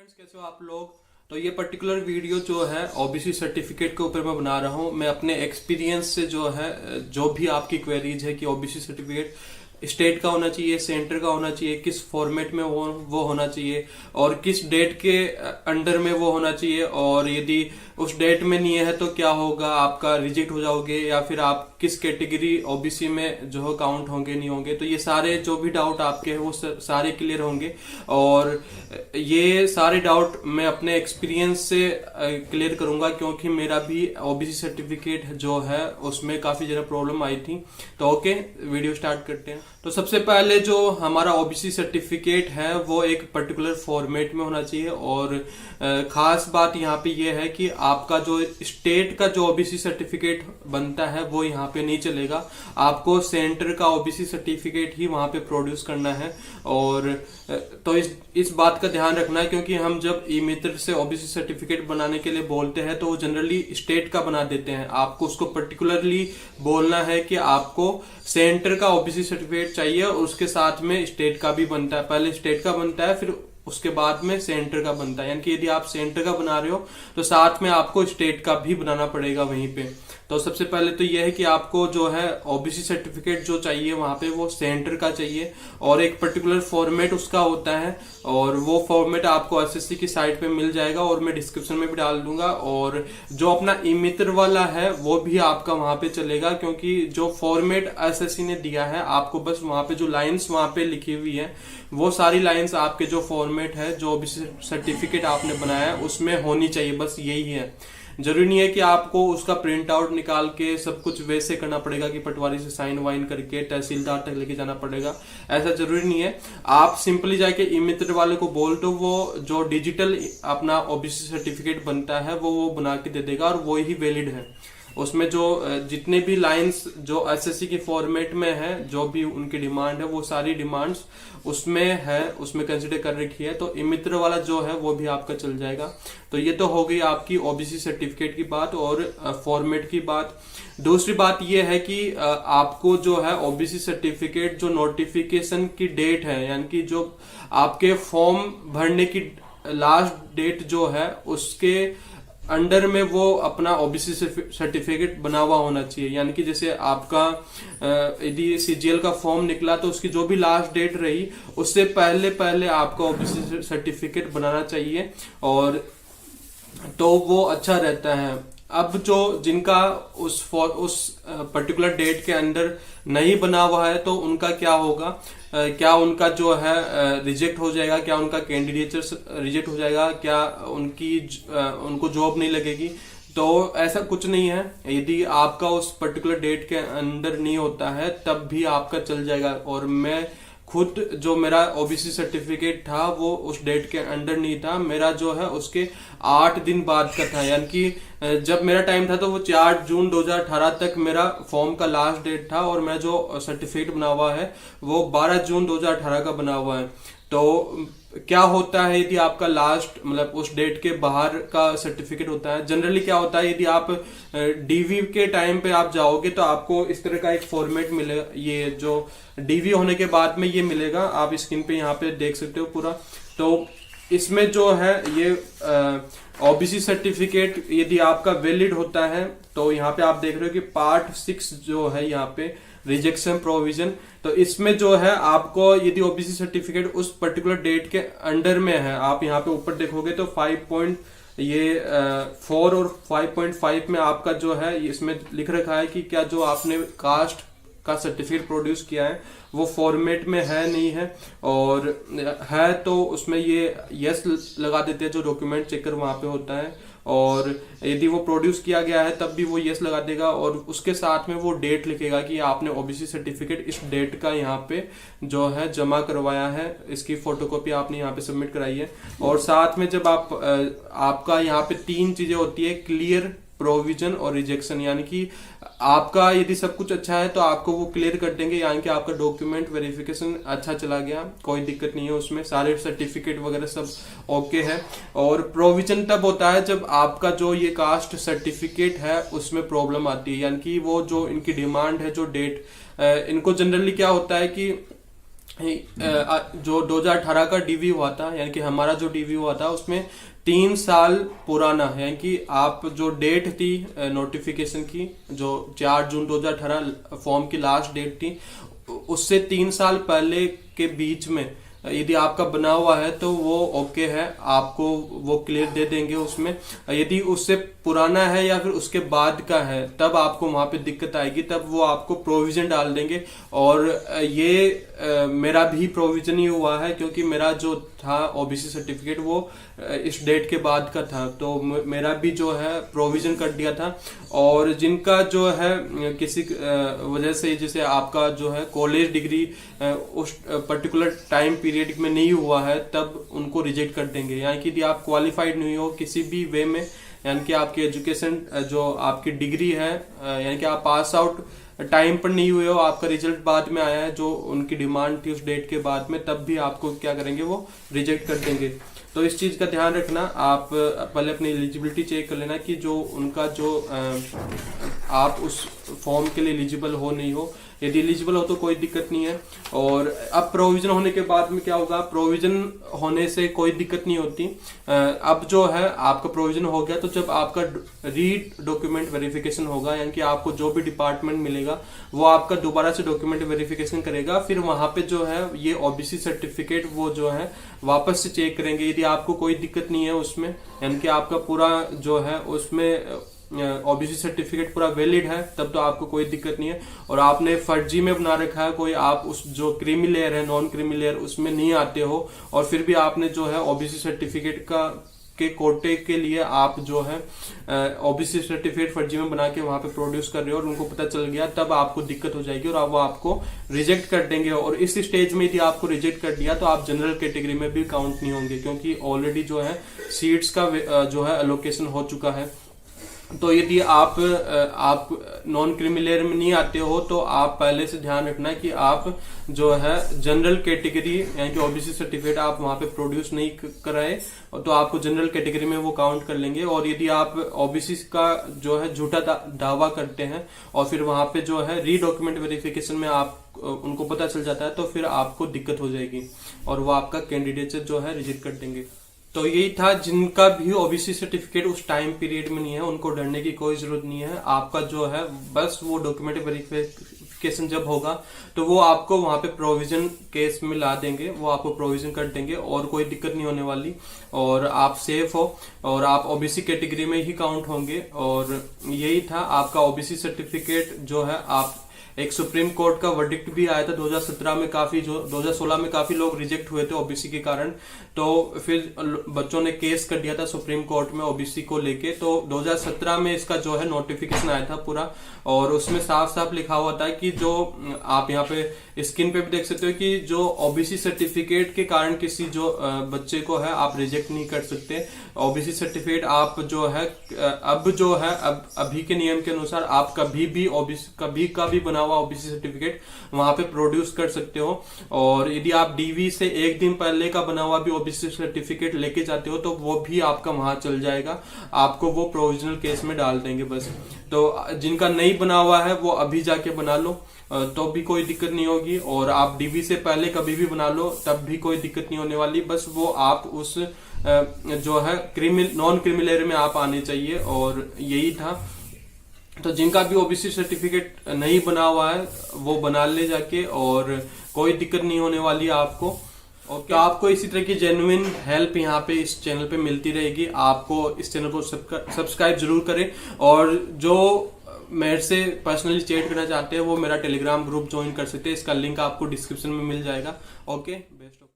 Friends, कैसे हो आप लोग। तो ये पर्टिकुलर वीडियो जो है ओबीसी सर्टिफिकेट के ऊपर मैं बना रहा हूँ। मैं अपने एक्सपीरियंस से जो है, जो भी आपकी क्वेरीज है कि ओबीसी सर्टिफिकेट स्टेट का होना चाहिए, सेंटर का होना चाहिए, किस फॉर्मेट में वो होना चाहिए और किस डेट के अंडर में वो होना चाहिए, और यदि उस डेट में नहीं है तो क्या होगा, आपका रिजेक्ट हो जाओगे या फिर आप किस कैटेगरी ओबीसी में जो है काउंट होंगे नहीं होंगे। तो ये सारे जो भी डाउट आपके हैं वो सारे क्लियर होंगे, और ये सारे डाउट मैं अपने एक्सपीरियंस से क्लियर करूंगा, क्योंकि मेरा भी ओबीसी सर्टिफिकेट जो है उसमें काफी ज्यादा प्रॉब्लम आई थी। तो ओके, वीडियो स्टार्ट करते हैं। तो सबसे पहले जो हमारा ओबीसी सर्टिफिकेट है वो एक पर्टिकुलर फॉर्मेट में होना चाहिए, और खास बात यहाँ पे ये है कि आपका जो स्टेट का जो ओबीसी सर्टिफिकेट बनता है वो यहाँ पे नहीं चलेगा। आपको सेंटर का ओबीसी सर्टिफिकेट ही वहां पे प्रोड्यूस करना है। और तो इस बात का ध्यान रखना है, क्योंकि हम जब ई मित्र से ओबीसी सर्टिफिकेट बनाने के लिए बोलते हैं तो वो जनरली स्टेट का बना देते हैं। आपको उसको पर्टिकुलरली बोलना है कि आपको सेंटर का ओबीसी सर्टिफिकेट चाहिए, और उसके साथ में स्टेट का भी बनता है। पहले स्टेट का बनता है, फिर उसके बाद में सेंटर का बनता है। यानी कि यदि आप सेंटर का बना रहे हो तो साथ में आपको स्टेट का भी बनाना पड़ेगा वहीं पे। तो सबसे पहले तो यह है कि आपको जो है ओबीसी सर्टिफिकेट जो चाहिए वहां पे वो सेंटर का चाहिए, और एक पर्टिकुलर फॉर्मेट उसका होता है, और वो फॉर्मेट आपको एसएससी की साइट पे मिल जाएगा, और मैं डिस्क्रिप्शन में भी डाल दूंगा। और जो अपना ई मित्र वाला है वो भी आपका वहां पे चलेगा, क्योंकि जो फॉर्मेट एसएससी ने दिया है आपको बस वहां पे जो लाइंस वहां पे लिखी हुई है वो सारी लाइंस आपके जो फॉर्मेट है, जो ओबीसी सर्टिफिकेट आपने बनाया है उसमें होनी चाहिए, बस यही है। जरूरी नहीं है कि आपको उसका प्रिंट आउट निकाल के सब कुछ वैसे करना पड़ेगा कि पटवारी से साइन वाइन करके तहसीलदार तक लेके जाना पड़ेगा, ऐसा जरूरी नहीं है। आप सिंपली जाके ई मित्र वाले को बोल दो, वो जो डिजिटल अपना ओबीसी सर्टिफिकेट बनता है वो बना के दे देगा, और वो ही वैलिड है। उसमें जो जितने भी लाइंस जो एसएससी के फॉर्मेट में है, जो भी उनकी डिमांड है वो सारी डिमांड्स उसमें है, उसमें कंसिडर कर रखी है। तो ई मित्र वाला जो है वो भी आपका चल जाएगा। तो ये तो हो गई आपकी ओबीसी सर्टिफिकेट की बात और फॉर्मेट की बात। दूसरी बात ये है कि आपको जो है ओबीसी सर्टिफिकेट जो नोटिफिकेशन की डेट है, यानी कि जो आपके फॉर्म भरने की लास्ट डेट जो है उसके अंडर में वो अपना ओबीसी सर्टिफिकेट बना हुआ होना चाहिए। यानी कि जैसे आपका यदि सीजीएल का फॉर्म निकला तो उसकी जो भी लास्ट डेट रही उससे पहले पहले आपका ओबीसी सर्टिफिकेट बनाना चाहिए, और तो वो अच्छा रहता है। अब जो जिनका उस पर्टिकुलर डेट के अंदर नहीं बना हुआ है तो उनका क्या होगा, क्या उनका जो है रिजेक्ट हो जाएगा, क्या उनका कैंडिडेचर रिजेक्ट हो जाएगा, क्या उनको जॉब नहीं लगेगी। तो ऐसा कुछ नहीं है। यदि आपका उस पर्टिकुलर डेट के अंदर नहीं होता है तब भी आपका चल जाएगा। और मैं खुद जो मेरा ओबीसी सर्टिफिकेट था वो उस डेट के अंडर नहीं था, मेरा जो है उसके 8 दिन बाद का था। यानी कि जब मेरा टाइम था तो वो 4 जून 2018 तक मेरा फॉर्म का लास्ट डेट था, और मैं जो सर्टिफिकेट बना हुआ है वो 12 जून 2018 का बना हुआ है। तो क्या होता है यदि आपका लास्ट मतलब उस डेट के बाहर का सर्टिफिकेट होता है, जनरली क्या होता है यदि आप डीवी के टाइम पे आप जाओगे तो आपको इस तरह का एक फॉर्मेट मिलेगा। ये जो डीवी होने के बाद में ये मिलेगा, आप स्क्रीन पे यहाँ पे देख सकते हो पूरा। तो इसमें जो है ये ओबीसी सर्टिफिकेट यदि आपका वैलिड होता है तो यहाँ पे आप देख रहे हो कि पार्ट 6 जो है यहाँ पे रिजेक्शन प्रोविजन। तो इसमें जो है आपको यदि ओबीसी सर्टिफिकेट उस पर्टिकुलर डेट के अंडर में है, आप यहाँ पे ऊपर देखोगे तो 5.4 और 5.5 में आपका जो है इसमें लिख रखा है कि क्या जो आपने कास्ट का सर्टिफिकेट प्रोड्यूस किया है वो फॉर्मेट में है नहीं है, और है तो उसमें ये यस लगा देते हैं जो डॉक्यूमेंट चेकर वहां पे होता है, और यदि वो प्रोड्यूस किया गया है तब भी वो यस लगा देगा, और उसके साथ में वो डेट लिखेगा कि आपने ओबीसी सर्टिफिकेट इस डेट का यहाँ पे जो है जमा करवाया है, इसकी फोटोकॉपी आपने यहाँ पे सबमिट कराई है। और साथ में जब आपका यहाँ पे 3 चीजें होती है, क्लियर, प्रोविजन और रिजेक्शन। यानी कि आपका यदि सब कुछ अच्छा है तो आपको वो क्लियर कर देंगे, यानी कि आपका डॉक्यूमेंट वेरिफिकेशन अच्छा चला गया, कोई दिक्कत नहीं है उसमें, सारे सर्टिफिकेट वगैरह सब ओके है। और प्रोविजन तब होता है जब आपका जो ये कास्ट सर्टिफिकेट है उसमें प्रॉब्लम आती है, यानी कि वो जो इनकी डिमांड है जो डेट, इनको जनरली क्या होता है कि जो 2018 का डीवी हुआ था, यानी कि हमारा जो डीवी हुआ था उसमें 3 साल पुराना है, यानी कि आप जो डेट थी नोटिफिकेशन की, जो 4 जून 2018 फॉर्म की लास्ट डेट थी, उससे 3 साल पहले के बीच में यदि आपका बना हुआ है तो वो ओके है, आपको वो क्लियर दे देंगे उसमें। यदि उससे पुराना है या फिर उसके बाद का है तब आपको वहां पे दिक्कत आएगी, तब वो आपको प्रोविजन डाल देंगे। और ये मेरा भी प्रोविजन ही हुआ है, क्योंकि मेरा जो था ओबीसी सर्टिफिकेट वो इस डेट के बाद का था, तो मेरा भी जो है प्रोविजन कर दिया था। और जिनका जो है किसी वजह से, जैसे आपका जो है कॉलेज डिग्री उस पर्टिकुलर टाइम पीरियड में नहीं हुआ है, तब उनको रिजेक्ट कर देंगे। यानी कि यदि आप क्वालिफाइड नहीं हो किसी भी वे में, यानी कि आपकी एजुकेशन जो आपकी डिग्री है, यानी कि आप पास आउट टाइम पर नहीं हुए हो, आपका रिजल्ट बाद में आया है जो उनकी डिमांड थी उस डेट के बाद में, तब भी आपको क्या करेंगे, वो रिजेक्ट कर देंगे। तो इस चीज का ध्यान रखना, आप पहले अपनी एलिजिबिलिटी चेक कर लेना कि जो उनका जो आप उस फॉर्म के लिए एलिजिबल हो नहीं हो। यदि एलिजिबल हो तो कोई दिक्कत नहीं है। और अब प्रोविजन होने के बाद में क्या होगा, प्रोविजन होने से कोई दिक्कत नहीं होती। अब जो है आपका प्रोविजन हो गया, तो जब आपका रीड डॉक्यूमेंट वेरिफिकेशन होगा, यानी कि आपको जो भी डिपार्टमेंट मिलेगा वो आपका दोबारा से डॉक्यूमेंट वेरिफिकेशन करेगा, फिर वहां पे जो है ये ओबीसी सर्टिफिकेट वो जो है वापस से चेक करेंगे। यदि आपको कोई दिक्कत नहीं है उसमें, यानी कि आपका पूरा जो है उसमें ओबीसी सर्टिफिकेट पूरा वैलिड है, तब तो आपको कोई दिक्कत नहीं है। और आपने फर्जी में बना रखा है कोई, आप उस जो क्रीमी लेयर है, नॉन क्रीमी लेयर, उसमें नहीं आते हो, और फिर भी आपने जो है ओबीसी सर्टिफिकेट का के कोटे के लिए आप जो है ओबीसी सर्टिफिकेट फर्जी में बना के वहां पे प्रोड्यूस कर रहे हो और उनको पता चल गया, तब आपको दिक्कत हो जाएगी और वो आपको रिजेक्ट कर देंगे। और इस स्टेज में यदि आपको रिजेक्ट कर दिया तो आप जनरल कैटेगरी में भी काउंट नहीं होंगे, क्योंकि ऑलरेडी जो है सीट्स का जो है एलोकेशन हो चुका है। तो यदि आप नॉन क्रीमी लेयर में नहीं आते हो तो आप पहले से ध्यान रखना कि आप जो है जनरल कैटेगरी, यानी कि ओबीसी सर्टिफिकेट आप वहां पे प्रोड्यूस नहीं कराए तो आपको जनरल कैटेगरी में वो काउंट कर लेंगे। और यदि आप ओबीसी का जो है झूठा दावा करते हैं और फिर वहां पे जो है री डॉक्यूमेंट वेरिफिकेशन में आप उनको पता चल जाता है, तो फिर आपको दिक्कत हो जाएगी और वो आपका कैंडिडेट जो है रिजेक्ट कर देंगे। तो यही था, जिनका भी ओबीसी सर्टिफिकेट उस टाइम पीरियड में नहीं है उनको डरने की कोई जरूरत नहीं है। आपका जो है बस वो डॉक्यूमेंट वेरिफिकेशन जब होगा तो वो आपको वहां पे प्रोविजन केस में ला देंगे, वो आपको प्रोविजन कर देंगे और कोई दिक्कत नहीं होने वाली, और आप सेफ हो और आप ओबीसी कैटेगरी में ही काउंट होंगे। और यही था आपका ओबीसी सर्टिफिकेट जो है। आप एक सुप्रीम कोर्ट का वर्डिक्ट भी आया था 2017 में, 2016 में काफी लोग रिजेक्ट हुए थे ओबीसी के कारण, तो फिर बच्चों ने केस कर दिया था सुप्रीम कोर्ट में ओबीसी को लेके। तो 2017 में इसका जो है नोटिफिकेशन आया था पूरा, और उसमें साफ साफ लिखा हुआ था कि जो आप यहाँ पे स्क्रीन पे भी देख सकते हो कि जो ओबीसी सर्टिफिकेट के कारण किसी जो बच्चे को है आप रिजेक्ट नहीं कर सकते। ओबीसी सर्टिफिकेट आप जो है अब अभी के नियम के अनुसार आप कभी भी ओबीसी कभी का भी बना हुआ ओबीसी सर्टिफिकेट वहां पे प्रोड्यूस कर सकते हो। और यदि आप डीवी से एक दिन पहले का बना हुआ भी ओबीसी सर्टिफिकेट लेके जाते हो तो वो भी आपका वहां चल जाएगा, आपको वो प्रोविजनल केस में डाल देंगे बस। तो जिनका नहीं बना हुआ है वो अभी जाके बना लो तो भी कोई दिक्कत नहीं होगी, और आप डीवी से पहले कभी भी बना लो तब भी कोई दिक्कत नहीं होने वाली। बस वो आप उस जो है नॉन क्रीमी लेयर में आप आने चाहिए, और यही था। तो जिनका भी ओबीसी सर्टिफिकेट नहीं बना हुआ है वो बना ले जाके, और कोई दिक्कत नहीं होने वाली आपको। और तो आपको इसी तरह की जेन्युइन हेल्प यहाँ पे इस चैनल पे मिलती रहेगी। आपको इस चैनल को सब्सक्राइब जरूर करें, और जो मेरे से पर्सनली चैट करना चाहते हैं वो मेरा टेलीग्राम ग्रुप ज्वाइन कर सकते हैं। इसका लिंक आपको डिस्क्रिप्शन में मिल जाएगा। Okay, best of